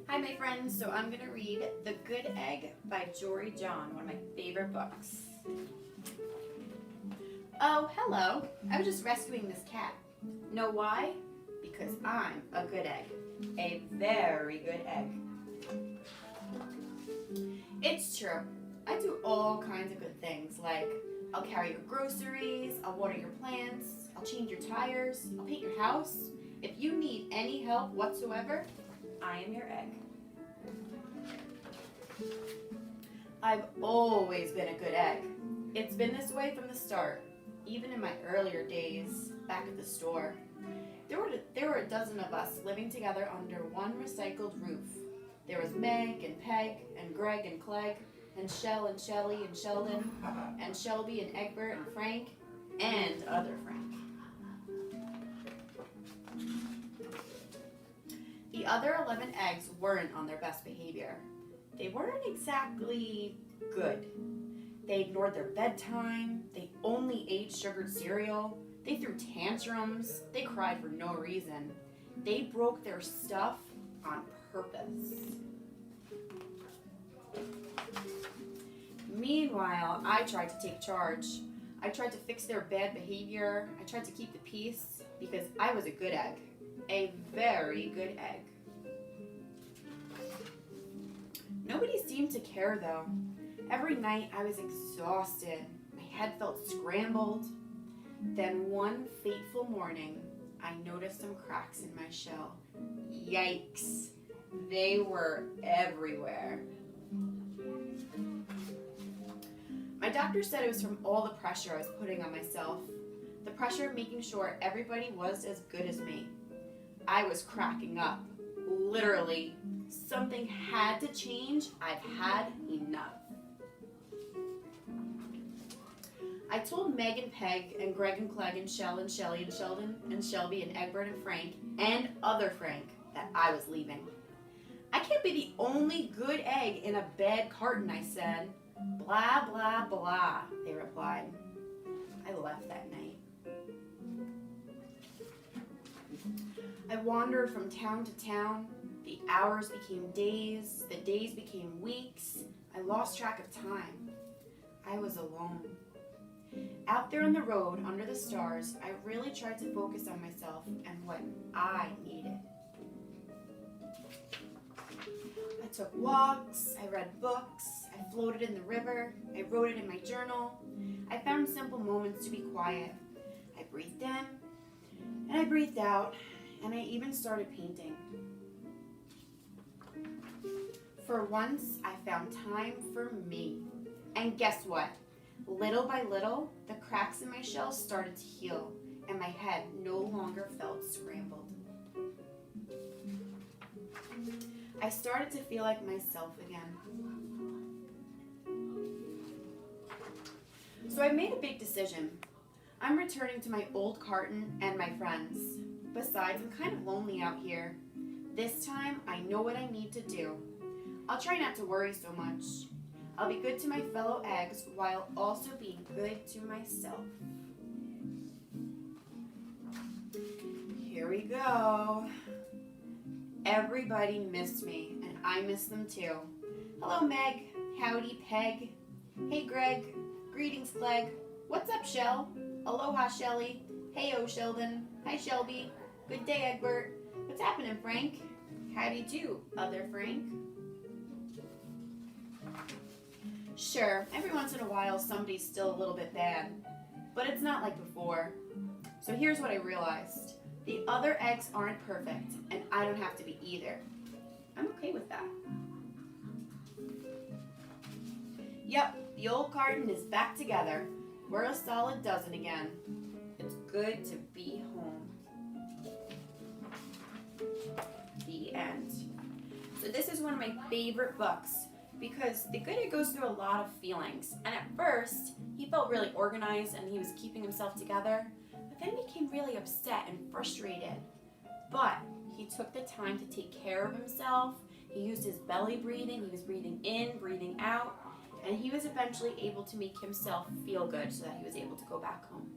Hi my friends, so I'm going to read The Good Egg by Jory, one of my favorite books. Oh, hello. I was just rescuing this cat. Know why? Because I'm a good egg. A very good egg. It's true. I do all kinds of good things, like I'll carry your groceries, I'll water your plants, I'll change your tires, I'll paint your house. If you need any help whatsoever, I am your egg. I've always been a good egg. It's been this way from the start, even in my earlier days back at the store. There were a dozen of us living together under one recycled roof. There was Meg and Peg and Greg and Clegg and Shell and Shelly and Sheldon and Shelby and Egbert and Frank and other Frank. The other 11 eggs weren't on their best behavior. They weren't exactly good. They ignored their bedtime, they only ate sugared cereal, they threw tantrums, they cried for no reason. They broke their stuff on purpose. Meanwhile, I tried to take charge. I tried to fix their bad behavior. I tried to keep the peace because I was a good egg. A very good egg. Nobody seemed to care though. Every night I was exhausted. My head felt scrambled. Then one fateful morning, I noticed some cracks in my shell. Yikes! They were everywhere. My doctor said it was from all the pressure I was putting on myself. The pressure of making sure everybody was as good as me. I was cracking up. Literally, something had to change. I've had enough. I told Meg and Peg and Greg and Clegg and Shell and Shelly and Sheldon and Shelby and Egbert and Frank and other Frank that I was leaving. I can't be the only good egg in a bad carton, I said. Blah, blah, blah, they replied. I left that night. I wandered from town to town. The hours became days. The days became weeks. I lost track of time. I was alone. Out there on the road, under the stars, I really tried to focus on myself and what I needed. I took walks, I read books, I floated in the river, I wrote it in my journal. I found simple moments to be quiet. I breathed in, and I breathed out, and I even started painting. For once, I found time for me. And guess what? Little by little, the cracks in my shell started to heal, and my head no longer felt scrambled. I started to feel like myself again. So I made a big decision. I'm returning to my old carton and my friends. Besides, I'm kind of lonely out here. This time, I know what I need to do. I'll try not to worry so much. I'll be good to my fellow eggs while also being good to myself. Here we go. Everybody missed me, and I miss them too. Hello, Meg. Howdy, Peg. Hey, Greg. Greetings, Clegg. What's up, Shell? Aloha, Shelly. Hey-o, Sheldon. Hi, Shelby. Good day, Egbert. What's happening, Frank? Howdy do, other Frank. Sure, every once in a while somebody's still a little bit bad, but it's not like before. So here's what I realized. The other eggs aren't perfect, and I don't have to be either. I'm okay with that. Yep, the old carton is back together. We're a solid dozen again. It's good to be home. The end. So this is one of my favorite books because the good egg goes through a lot of feelings. And at first, he felt really organized and he was keeping himself together, but then became really upset and frustrated. But he took the time to take care of himself. He used his belly breathing. He was breathing in, breathing out, and he was eventually able to make himself feel good so that he was able to go back home.